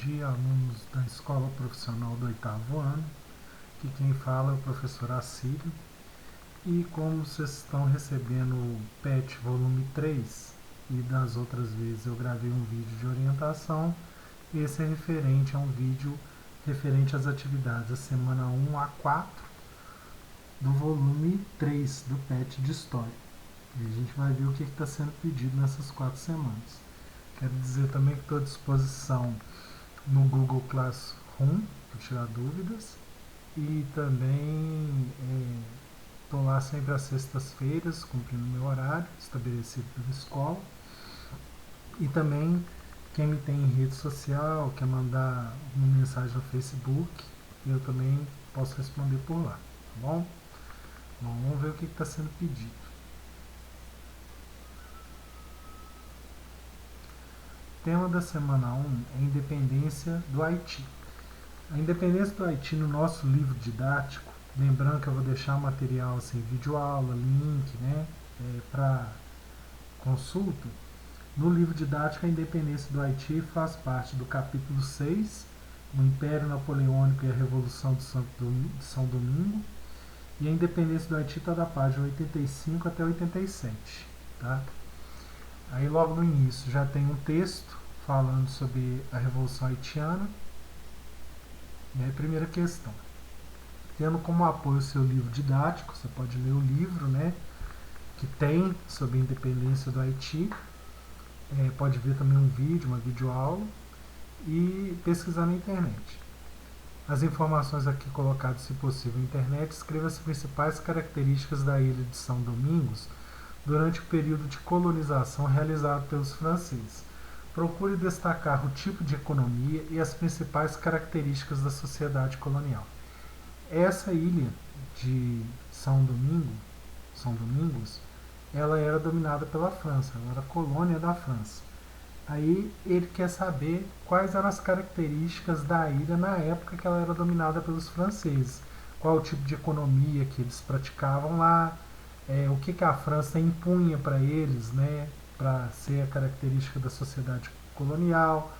dia, alunos da Escola Profissional do 8º ano. Aqui quem fala é o professor Assírio. E como vocês estão recebendo o PET volume 3 e das outras vezes eu gravei um vídeo de orientação, esse é referente a um vídeo referente às atividades da semana 1 a 4 do volume 3 do PET de História. E a gente vai ver o que está sendo pedido nessas 4 semanas. Quero dizer também que estou à disposição no Google Classroom para tirar dúvidas e também estou lá sempre às sextas-feiras cumprindo meu horário estabelecido pela escola. E também quem me tem em rede social, quer mandar uma mensagem no Facebook, eu também posso responder por lá, tá bom? Bom, vamos ver o que está sendo pedido. O tema da semana 1 é a independência do Haiti. A independência do Haiti no nosso livro didático, lembrando que eu vou deixar o material assim, videoaula, link, né, para consulta. No livro didático, a independência do Haiti faz parte do capítulo 6, o Império Napoleônico e a Revolução de São Domingo, e a independência do Haiti está da página 85 até 87. Tá? Aí logo no início já tem um texto falando sobre a Revolução Haitiana. E aí, primeira questão. Tendo como apoio o seu livro didático, você pode ler o livro, né, que tem sobre a independência do Haiti. Pode ver também um vídeo, uma videoaula e pesquisar na internet. As informações aqui colocadas, se possível, na internet, escreva as principais características da ilha de São Domingos durante o período de colonização realizado pelos franceses. Procure destacar o tipo de economia e as principais características da sociedade colonial. Essa ilha de São Domingos, ela era dominada pela França, ela era colônia da França. Aí ele quer saber quais eram as características da ilha na época que ela era dominada pelos franceses. Qual o tipo de economia que eles praticavam lá, o que a França impunha para eles, né, para ser a característica da sociedade colonial,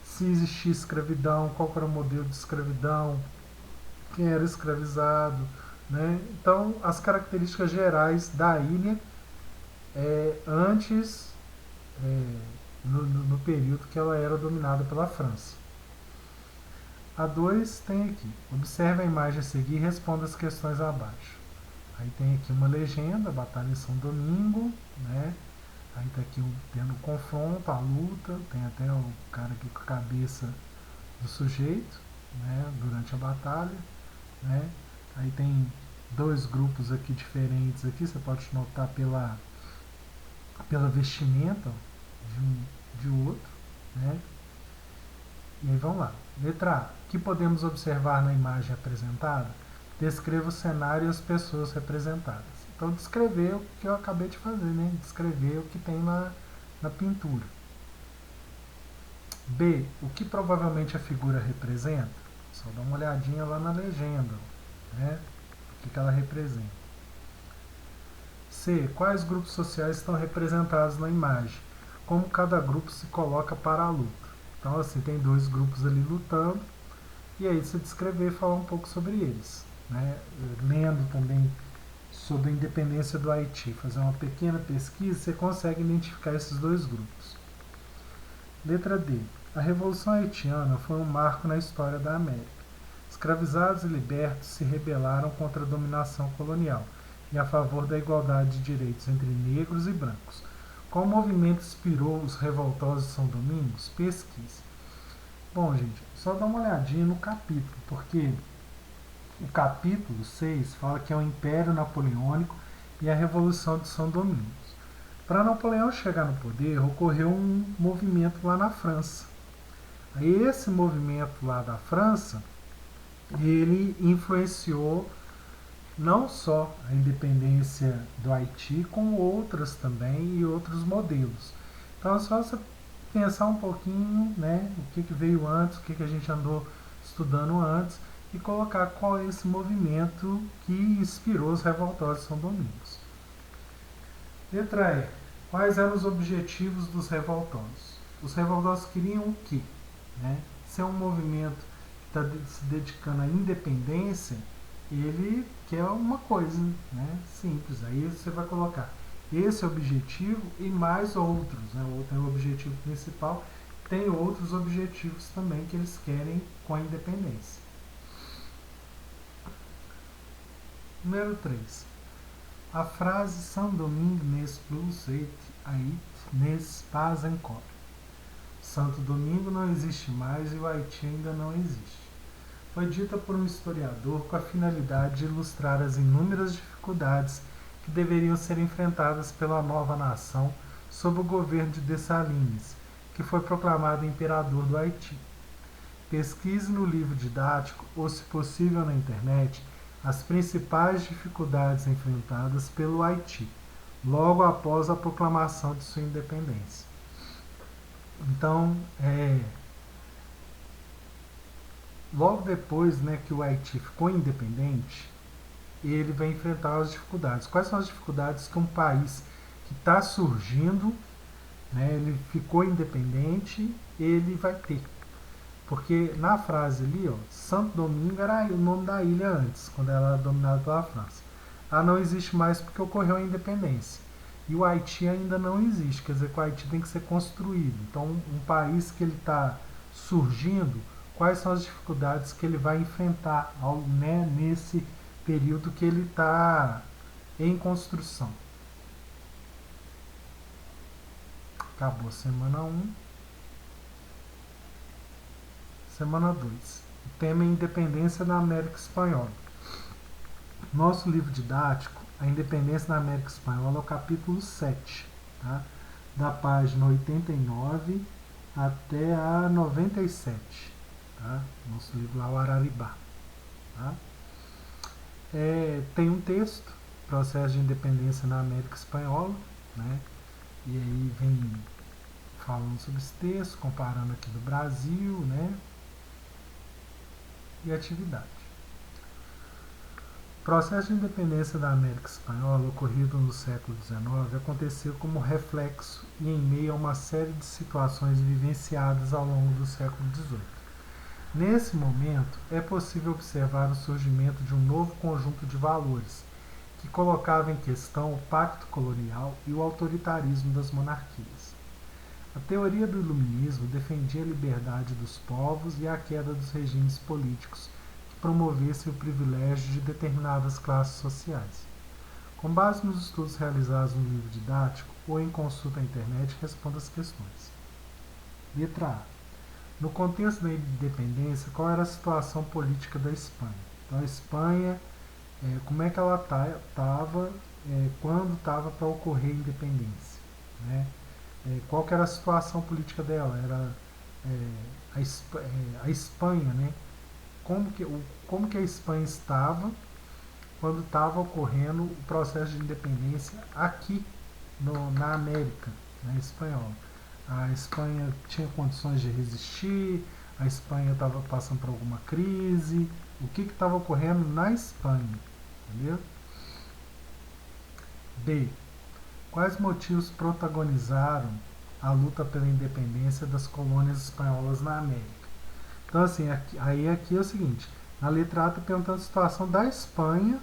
se existia escravidão, qual era o modelo de escravidão, quem era escravizado, né? Então, as características gerais da ilha antes, no período que ela era dominada pela França. A 2 tem aqui, observe a imagem a seguir e responda as questões abaixo. Aí tem aqui uma legenda, Batalha de São Domingo, né? Aí está aqui tendo o confronto, a luta, tem até o cara aqui com a cabeça do sujeito, né, durante a batalha, né? Aí tem 2 grupos aqui diferentes aqui, você pode notar pela vestimenta de outro, né? E aí vamos lá. Letra A. O que podemos observar na imagem apresentada? Descreva o cenário e as pessoas representadas. Então, descrever o que eu acabei de fazer, né? Descrever o que tem na pintura. B. O que provavelmente a figura representa? Só dá uma olhadinha lá na legenda, né? O que ela representa. C. Quais grupos sociais estão representados na imagem? Como cada grupo se coloca para a luta? Então, assim, tem 2 grupos ali lutando, e aí você descrever e falar um pouco sobre eles, né? Lendo também sobre a independência do Haiti, fazer uma pequena pesquisa, você consegue identificar esses 2 grupos. Letra D. A Revolução Haitiana foi um marco na história da América. Escravizados e libertos se rebelaram contra a dominação colonial e a favor da igualdade de direitos entre negros e brancos. Qual movimento inspirou os revoltosos de São Domingos? Pesquise. Bom, gente, só dá uma olhadinha no capítulo, porque o capítulo 6 fala que é o Império Napoleônico e a Revolução de São Domingos. Para Napoleão chegar no poder, ocorreu um movimento lá na França. Aí esse movimento lá da França, ele influenciou não só a independência do Haiti, como outras também e outros modelos. Então é só você pensar um pouquinho, né, o que veio antes, o que a gente andou estudando antes, e colocar qual é esse movimento que inspirou os revoltosos de São Domingos. Letra E. Quais eram os objetivos dos revoltosos? Os revoltosos queriam o quê? Né? ser um movimento que está se dedicando à independência, ele quer uma coisa, né, simples. Aí você vai colocar esse objetivo e mais outros, né? Tem o objetivo principal, tem outros objetivos também que eles querem com a independência. Número 3. A frase São Domingo nes plus et Haïti nes pas encore. Santo Domingo não existe mais e o Haiti ainda não existe. Foi dita por um historiador com a finalidade de ilustrar as inúmeras dificuldades que deveriam ser enfrentadas pela nova nação sob o governo de Dessalines, que foi proclamado imperador do Haiti. Pesquise no livro didático ou, se possível, na internet, as principais dificuldades enfrentadas pelo Haiti, logo após a proclamação de sua independência. Então, logo depois, né, que o Haiti ficou independente, ele vai enfrentar as dificuldades. Quais são as dificuldades que um país que está surgindo, né, ele ficou independente, ele vai ter? Porque na frase ali, ó, Santo Domingo era o nome da ilha antes, quando ela era dominada pela França. Ela não existe mais porque ocorreu a independência. E o Haiti ainda não existe, quer dizer que o Haiti tem que ser construído. Então, um país que ele está surgindo, quais são as dificuldades que ele vai enfrentar, né, nesse período que ele está em construção. Acabou semana 1. Semana 2. O tema é Independência na América Espanhola. Nosso livro didático, A Independência na América Espanhola, é o capítulo 7, tá? Da página 89 até a 97. Tá? Nosso livro lá, o Araribá. Tá? Tem um texto, Processo de Independência na América Espanhola, né? E aí vem falando sobre esse texto, comparando aqui do Brasil, né? E atividade. O processo de independência da América Espanhola, ocorrido no século XIX, aconteceu como reflexo e em meio a uma série de situações vivenciadas ao longo do século XVIII. Nesse momento, é possível observar o surgimento de um novo conjunto de valores, que colocava em questão o pacto colonial e o autoritarismo das monarquias. A teoria do iluminismo defendia a liberdade dos povos e a queda dos regimes políticos que promovessem o privilégio de determinadas classes sociais. Com base nos estudos realizados no livro didático ou em consulta à internet, responda as questões. Letra A. No contexto da independência, qual era a situação política da Espanha? Então, a Espanha, como é que ela estava quando estava para ocorrer a independência? Né? Qual que era a situação política dela? Era a Espanha, né? Como que a Espanha estava quando estava ocorrendo o processo de independência aqui na América, né, espanhola? A Espanha tinha condições de resistir? A Espanha estava passando por alguma crise? O que estava ocorrendo na Espanha? Entendeu? B. Quais motivos protagonizaram a luta pela independência das colônias espanholas na América? Então, assim, aqui é o seguinte, na letra A está perguntando a situação da Espanha,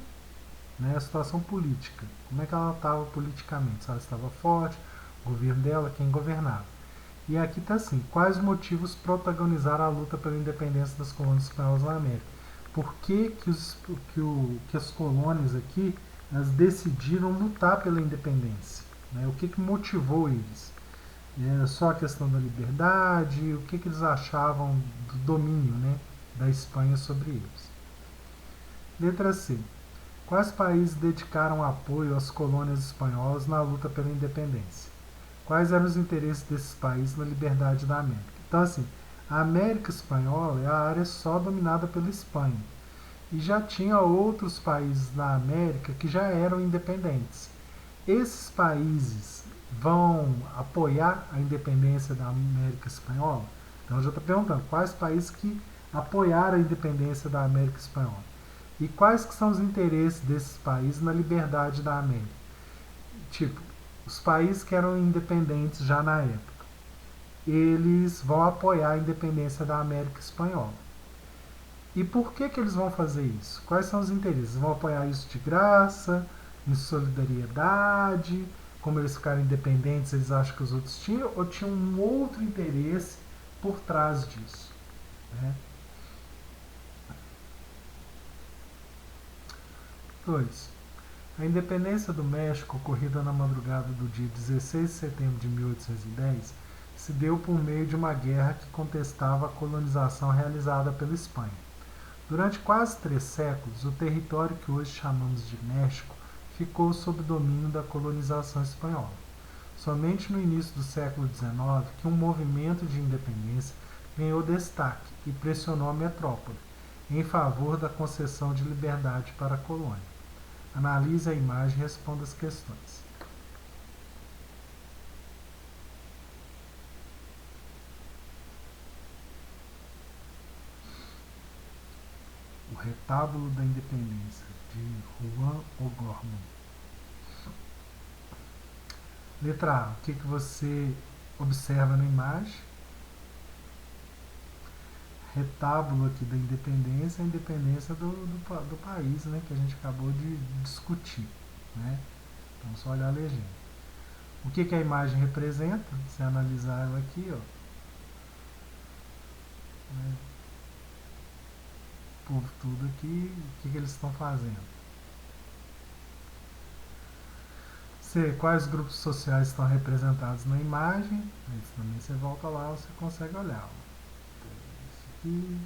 né, a situação política. Como é que ela estava politicamente? Se ela estava forte, o governo dela, quem governava. E aqui está assim, quais motivos protagonizaram a luta pela independência das colônias espanholas na América? Por que as colônias aqui elas decidiram lutar pela independência? Né? O que motivou eles? Era só a questão da liberdade? O que eles achavam do domínio, né, da Espanha sobre eles? Letra C. Quais países dedicaram apoio às colônias espanholas na luta pela independência? Quais eram os interesses desses países na liberdade da América? Então, assim, a América Espanhola é a área só dominada pela Espanha. E já tinha outros países na América que já eram independentes. Esses países vão apoiar a independência da América Espanhola? Então, eu já estou perguntando, quais países que apoiaram a independência da América Espanhola? E quais que são os interesses desses países na liberdade da América? Tipo, os países que eram independentes já na época. eles vão apoiar a independência da América Espanhola. E por que eles vão fazer isso? Quais são os interesses? Vão apoiar isso de graça, em solidariedade, como eles ficaram independentes, eles acham que os outros tinham, ou tinham um outro interesse por trás disso? Né? 2. A independência do México, ocorrida na madrugada do dia 16 de setembro de 1810, se deu por meio de uma guerra que contestava a colonização realizada pela Espanha. Durante quase 3 séculos, o território que hoje chamamos de México ficou sob domínio da colonização espanhola. Somente no início do século XIX que um movimento de independência ganhou destaque e pressionou a metrópole em favor da concessão de liberdade para a colônia. Analise a imagem e responda as questões. O Retábulo da Independência, de Juan O'Gorman. Letra A. O que você observa na imagem? Retábulo aqui da independência, a independência do país, né, que a gente acabou de discutir. Né? Então, só olhar a legenda. O que a imagem representa? Se analisar ela aqui, ó, né, o povo tudo aqui, o que eles estão fazendo? C. Quais grupos sociais estão representados na imagem? Isso também você volta lá, você consegue olhar. Isso aqui,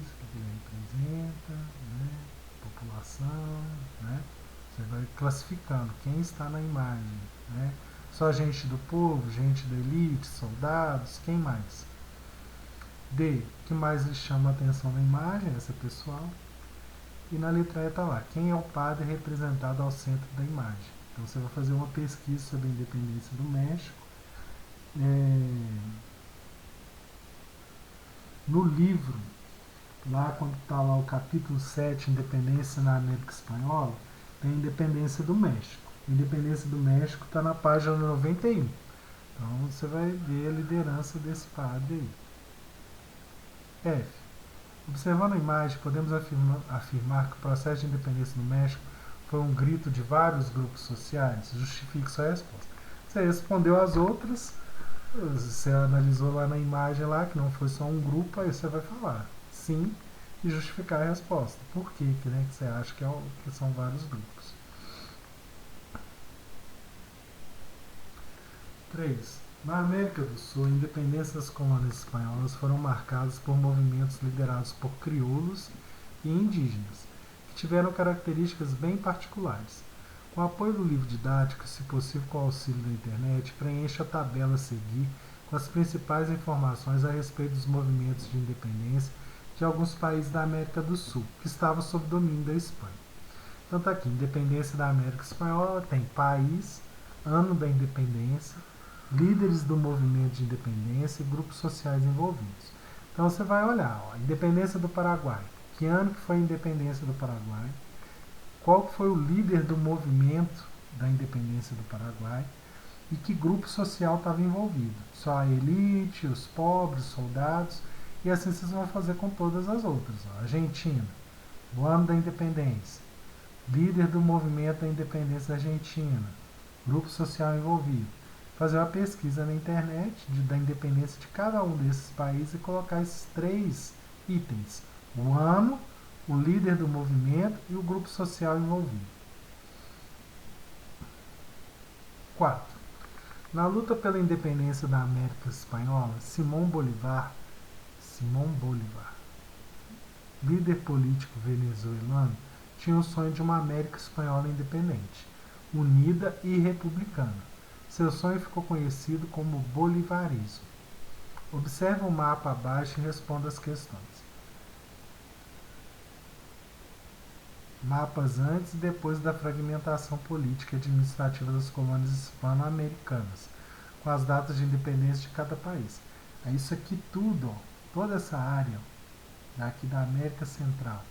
isso, o que ele representa, né? População, né? Você vai classificando quem está na imagem, né? Só gente do povo, gente da elite, soldados, quem mais? D. O que mais lhe chama a atenção na imagem? Essa pessoal. E na letra E está lá, quem é o padre representado ao centro da imagem. Então você vai fazer uma pesquisa sobre a independência do México. No livro, lá quando está lá o capítulo 7, Independência na América Espanhola, tem a independência do México. A independência do México está na página 91. Então você vai ver a liderança desse padre aí. F. Observando a imagem, podemos afirmar que o processo de independência do México foi um grito de vários grupos sociais? Justifique sua resposta. Você respondeu as outras, você analisou lá na imagem lá que não foi só um grupo, aí você vai falar sim e justificar a resposta. Por que, né, que você acha que são vários grupos? 3. Na América do Sul, a independência das colônias espanholas foram marcadas por movimentos liderados por crioulos e indígenas, que tiveram características bem particulares. Com o apoio do livro didático, se possível com o auxílio da internet, preencha a tabela a seguir com as principais informações a respeito dos movimentos de independência de alguns países da América do Sul, que estavam sob domínio da Espanha. Então está aqui, independência da América Espanhola, tem país, ano da independência, líderes do movimento de independência e grupos sociais envolvidos. Então você vai olhar, ó, independência do Paraguai. Que ano que foi a independência do Paraguai? Qual foi o líder do movimento da independência do Paraguai? E que grupo social estava envolvido? Só a elite, os pobres, os soldados, e assim vocês vão fazer com todas as outras. Ó. Argentina, o ano da independência, líder do movimento da independência da Argentina, grupo social envolvido. Fazer uma pesquisa na internet da independência de cada um desses países e colocar esses 3 itens: o ano, o líder do movimento e o grupo social envolvido. 4. Na luta pela independência da América Espanhola, Simón Bolívar, líder político venezuelano, tinha o sonho de uma América Espanhola independente, unida e republicana. Seu sonho ficou conhecido como bolivarismo. Observe o mapa abaixo e responda as questões. Mapas antes e depois da fragmentação política e administrativa das colônias hispano-americanas, com as datas de independência de cada país. É isso aqui tudo, ó, toda essa área daqui da América Central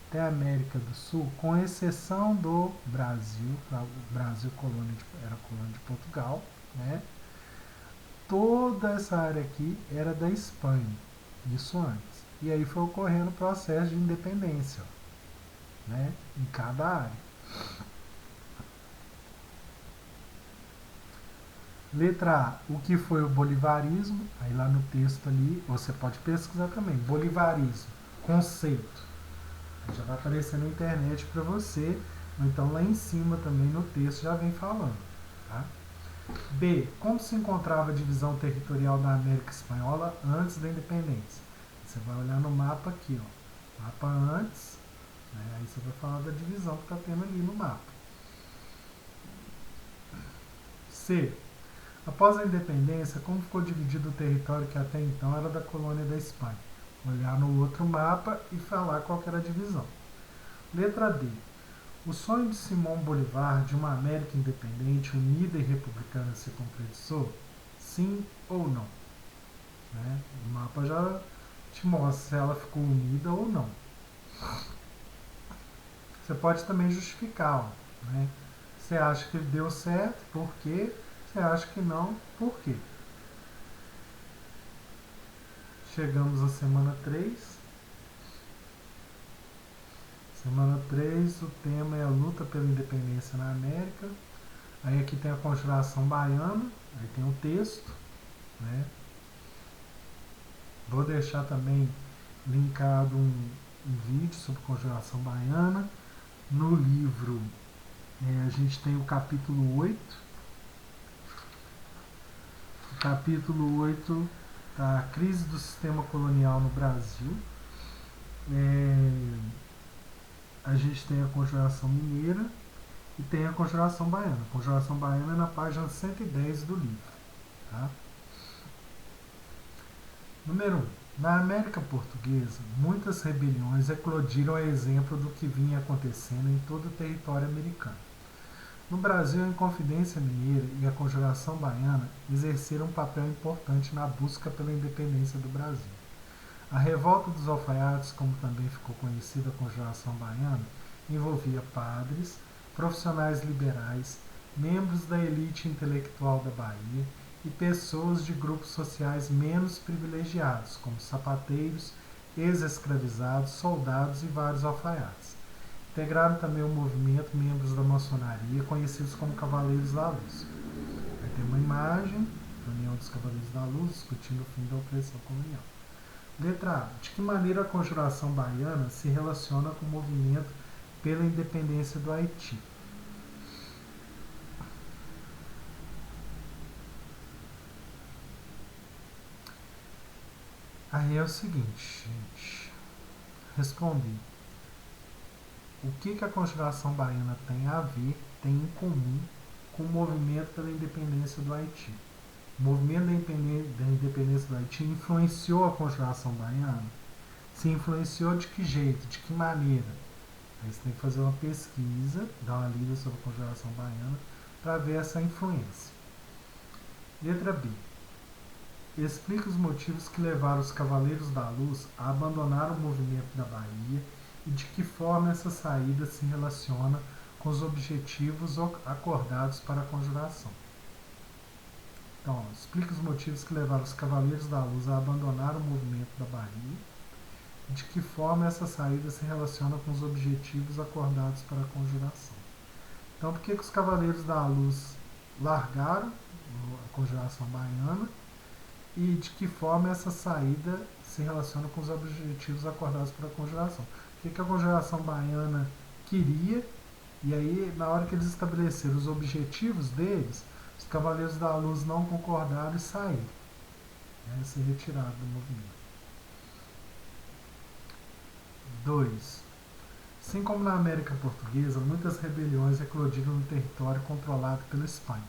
até a América do Sul, com exceção do Brasil, o Brasil era colônia de Portugal, né? toda essa área aqui era da Espanha, isso antes. E aí foi ocorrendo o processo de independência, ó, né, em cada área. Letra A, o que foi o bolivarismo? Aí lá no texto ali, você pode pesquisar também. Bolivarismo, conceito. Aí já vai aparecer na internet para você, ou então lá em cima também no texto já vem falando. Tá? B, como se encontrava a divisão territorial da América Espanhola antes da independência? Você vai olhar no mapa aqui, ó. Mapa antes, né? Aí você vai falar da divisão que está tendo ali no mapa. C, após a independência, como ficou dividido o território que até então era da colônia da Espanha? Olhar no outro mapa e falar qual que era a divisão. Letra D. O sonho de Simão Bolívar de uma América independente, unida e republicana se concretizou? Sim ou não? Né? O mapa já te mostra se ela ficou unida ou não. Você pode também justificar. Ó, né? Você acha que deu certo, por quê? Você acha que não, por quê? Chegamos à semana 3. Semana 3, o tema é a luta pela independência na América. Aí aqui tem a Conjuração Baiana, aí tem o texto, né? Vou deixar também linkado um vídeo sobre Conjuração Baiana. No livro, a gente tem o capítulo 8. O capítulo 8 da crise do sistema colonial no Brasil. A gente tem a Conjuração Mineira e tem a Conjuração Baiana. A Conjuração Baiana é na página 110 do livro. Tá? Número 1. Na América Portuguesa, muitas rebeliões eclodiram a exemplo do que vinha acontecendo em todo o território americano. No Brasil, a Inconfidência Mineira e a Conjuração Baiana exerceram um papel importante na busca pela independência do Brasil. A Revolta dos Alfaiates, como também ficou conhecida a Conjuração Baiana, envolvia padres, profissionais liberais, membros da elite intelectual da Bahia e pessoas de grupos sociais menos privilegiados, como sapateiros, ex-escravizados, soldados e vários alfaiates. Integraram também o movimento membros da maçonaria, conhecidos como Cavaleiros da Luz. Aí tem uma imagem, reunião dos Cavaleiros da Luz, discutindo o fim da opressão colonial. Letra A. De que maneira a Conjuração Baiana se relaciona com o movimento pela independência do Haiti? Aí é o seguinte, gente. Respondi. O que a Conjuração Baiana tem a ver, tem em comum com o movimento pela independência do Haiti? O movimento da independência do Haiti influenciou a Conjuração Baiana? Se influenciou de que jeito, de que maneira? Aí você tem que fazer uma pesquisa, dar uma lida sobre a Conjuração Baiana para ver essa influência. Letra B. Explica os motivos que levaram os Cavaleiros da Luz a abandonar o movimento da Bahia e de que forma essa saída se relaciona com os objetivos acordados para a conjuração. Então, explica os motivos que levaram os Cavaleiros da Luz a abandonar o movimento da Bahia e de que forma essa saída se relaciona com os objetivos acordados para a conjuração. Então, por que os Cavaleiros da Luz largaram a Conjuração Baiana e de que forma essa saída se relaciona com os objetivos acordados para a conjuração? O que a Conjuração Baiana queria, e aí, na hora que eles estabeleceram os objetivos deles, os Cavaleiros da Luz não concordaram e saíram, né, se retiraram do movimento. 2. Assim como na América Portuguesa, muitas rebeliões eclodiram no território controlado pela Espanha.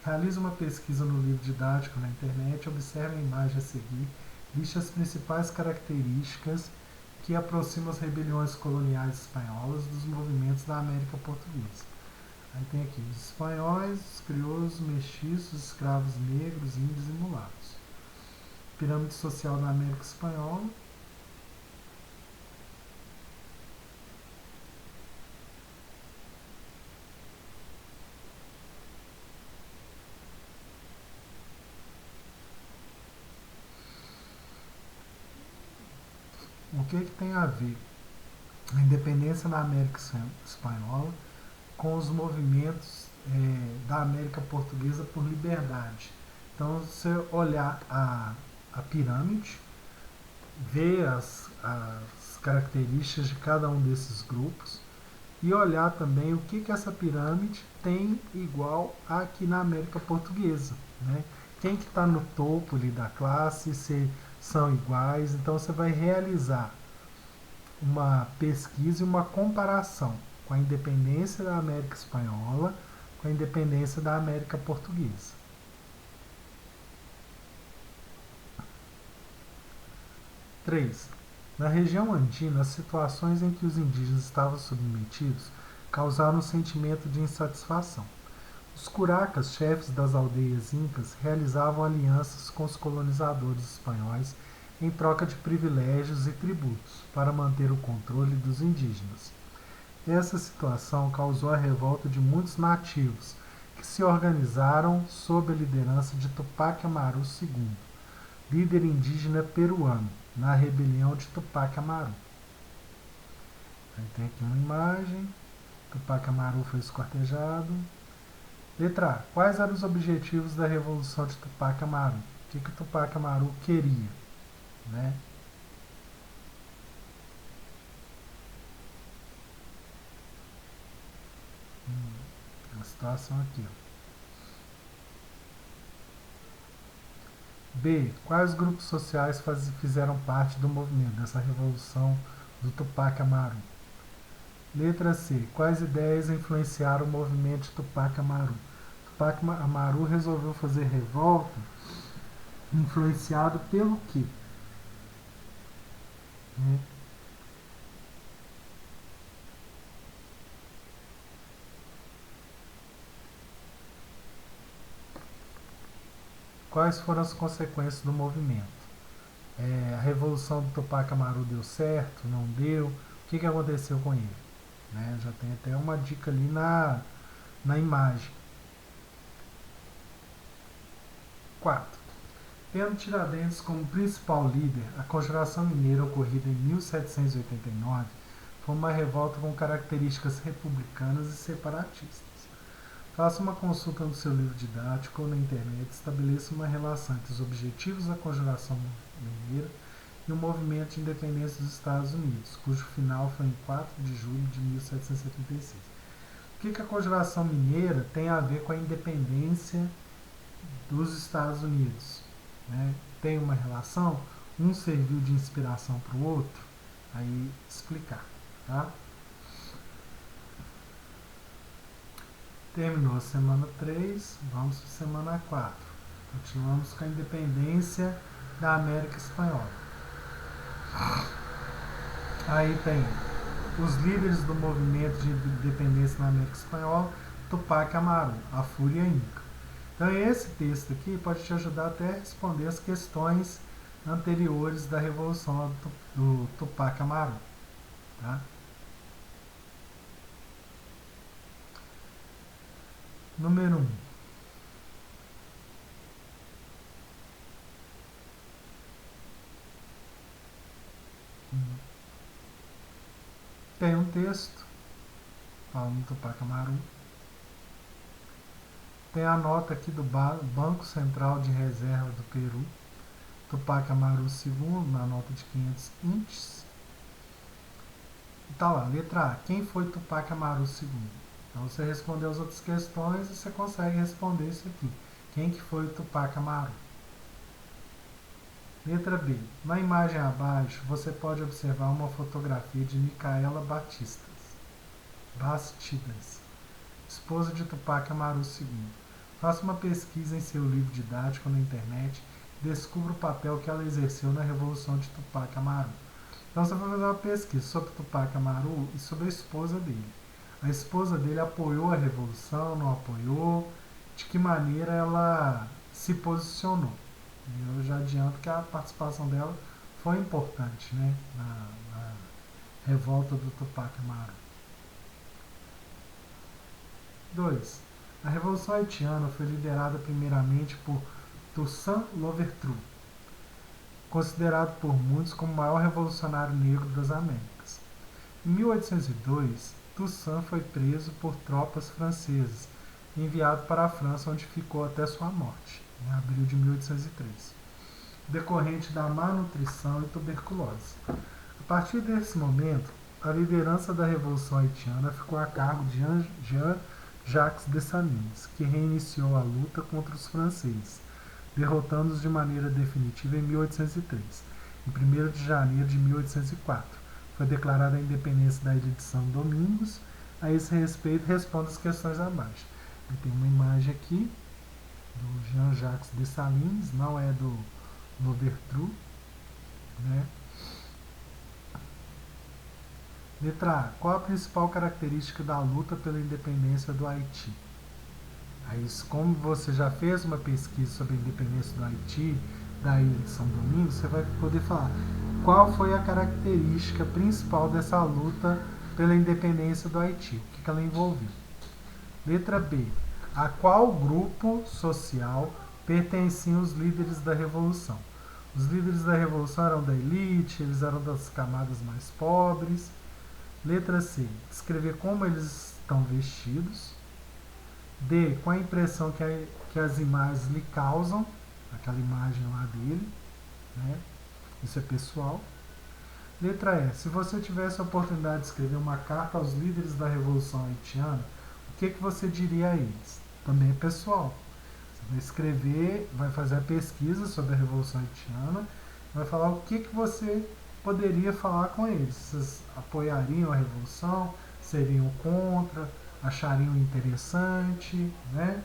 Realize uma pesquisa no livro didático na internet e observe a imagem a seguir, liste as principais características que aproximam as rebeliões coloniais espanholas dos movimentos da América Portuguesa. Aí tem aqui os espanhóis, os crioulos, mestiços, escravos negros, índios e mulatos. Pirâmide social da América Espanhola. o que tem a ver a independência na América Espanhola com os movimentos da América Portuguesa por liberdade. Então, você olhar a pirâmide, ver as características de cada um desses grupos e olhar também o que essa pirâmide tem igual aqui na América Portuguesa, né? Quem que está no topo ali da classe, se são iguais. Então você vai realizar uma pesquisa e uma comparação com a independência da América Espanhola com a independência da América Portuguesa. 3. Na região andina, as situações em que os indígenas estavam submetidos causaram um sentimento de insatisfação. Os curacas, chefes das aldeias incas, realizavam alianças com os colonizadores espanhóis em troca de privilégios e tributos para manter o controle dos indígenas. Essa situação causou a revolta de muitos nativos, que se organizaram sob a liderança de Tupac Amaru II, líder indígena peruano, na rebelião de Tupac Amaru. Aí tem aqui uma imagem. Tupac Amaru foi esquartejado. Letra A. Quais eram os objetivos da revolução de Tupac Amaru? O que Tupac Amaru queria? Né? A situação aqui. B. Quais grupos sociais fizeram parte do movimento dessa revolução do Tupac Amaru? Letra C. Quais ideias influenciaram o movimento de Tupac Amaru? Tupac Amaru resolveu fazer revolta influenciado pelo quê? Né? Quais foram as consequências do movimento? A revolução do Tupac Amaru deu certo? Não deu? O que aconteceu com ele? Né? Já tem até uma dica ali na imagem. 4. Tendo Tiradentes como principal líder, a Conjuração Mineira ocorrida em 1789 foi uma revolta com características republicanas e separatistas. Faça uma consulta no seu livro didático ou na internet e estabeleça uma relação entre os objetivos da Conjuração Mineira e o movimento de independência dos Estados Unidos, cujo final foi em 4 de julho de 1776. O que a Conjuração Mineira tem a ver com a independência dos Estados Unidos? Né? Tem uma relação? Um serviu de inspiração para o outro? Aí explicar. Tá? Terminou a semana 3, vamos para a semana 4. Continuamos com a independência da América Espanhola. Aí tem os líderes do movimento de independência na América Espanhola, Tupac Amaru, a Fúria Inca. Então esse texto aqui pode te ajudar até a responder as questões anteriores da revolução do Tupac Amaru. Tá? Número 1. Tem um texto falando do Tupac Amaru. Tem a nota aqui do Banco Central de Reserva do Peru, Tupac Amaru II, na nota de 500 intes. E tá lá, letra A. Quem foi Tupac Amaru II? Então você respondeu as outras questões e você consegue responder isso aqui. Quem que foi Tupac Amaru? Letra B. Na imagem abaixo, você pode observar uma fotografia de Micaela Bastidas, esposa de Tupac Amaru II. Faça uma pesquisa em seu livro didático na internet e descubra o papel que ela exerceu na revolução de Tupac Amaru. Então você vai fazer uma pesquisa sobre Tupac Amaru e sobre a esposa dele. A esposa dele apoiou a revolução, não apoiou? De que maneira ela se posicionou? E eu já adianto que a participação dela foi importante, né, na revolta do Tupac Amaru. 2. A Revolução Haitiana foi liderada primeiramente por Toussaint Louverture. considerado por muitos como o maior revolucionário negro das Américas. Em 1802, Toussaint foi preso por tropas francesas e enviado para a França, onde ficou até sua morte, em abril de 1803, decorrente da má nutrição e tuberculose. A partir desse momento, a liderança da Revolução Haitiana ficou a cargo de Jean-Jacques Dessalines, que reiniciou a luta contra os franceses, derrotando-os de maneira definitiva em 1803. Em 1º de janeiro de 1804, foi declarada a independência da ilha de São Domingos. A esse respeito, respondo as questões abaixo. Tem uma imagem aqui do Jean-Jacques Dessalines, não é do Louverture, né? Letra A. Qual a principal característica da luta pela independência do Haiti? Aí, como você já fez uma pesquisa sobre a independência do Haiti, da ilha de São Domingos, você vai poder falar qual foi a característica principal dessa luta pela independência do Haiti, o que ela envolveu. Letra B. A qual grupo social pertenciam os líderes da Revolução? Os líderes da Revolução eram da elite, eles eram das camadas mais pobres. Letra C. Descrever como eles estão vestidos. D. Qual a impressão que as imagens lhe causam, aquela imagem lá dele, né? Isso é pessoal. Letra E. Se você tivesse a oportunidade de escrever uma carta aos líderes da Revolução Haitiana, o que você diria a eles? Também é pessoal. Você vai escrever, vai fazer a pesquisa sobre a Revolução Haitiana, vai falar o que você poderia falar com eles. Vocês apoiariam a Revolução? Seriam contra? Achariam interessante? Né?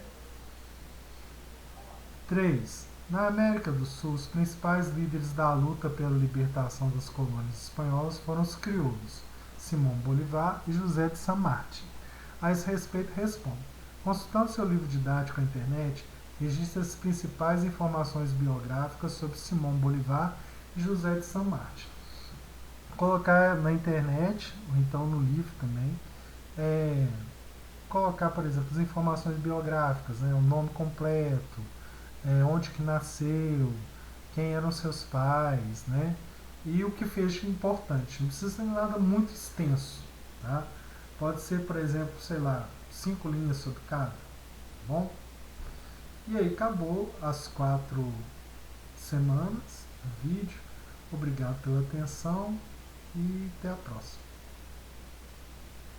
3. Na América do Sul, os principais líderes da luta pela libertação das colônias espanholas foram os crioulos, Simão Bolívar e José de San Martín. A esse respeito, respondo. Consultando seu livro didático à internet, registre as principais informações biográficas sobre Simão Bolívar e José de San Martín. Colocar na internet, ou então no livro também, colocar, por exemplo, as informações biográficas, né, o nome completo, onde que nasceu, quem eram seus pais, né? E o que fez de importante. Não precisa ser nada muito extenso, tá? Pode ser, por exemplo, sei lá, 5 linhas sobre cada, tá bom? E aí acabou as 4 semanas do vídeo. Obrigado pela atenção e até a próxima.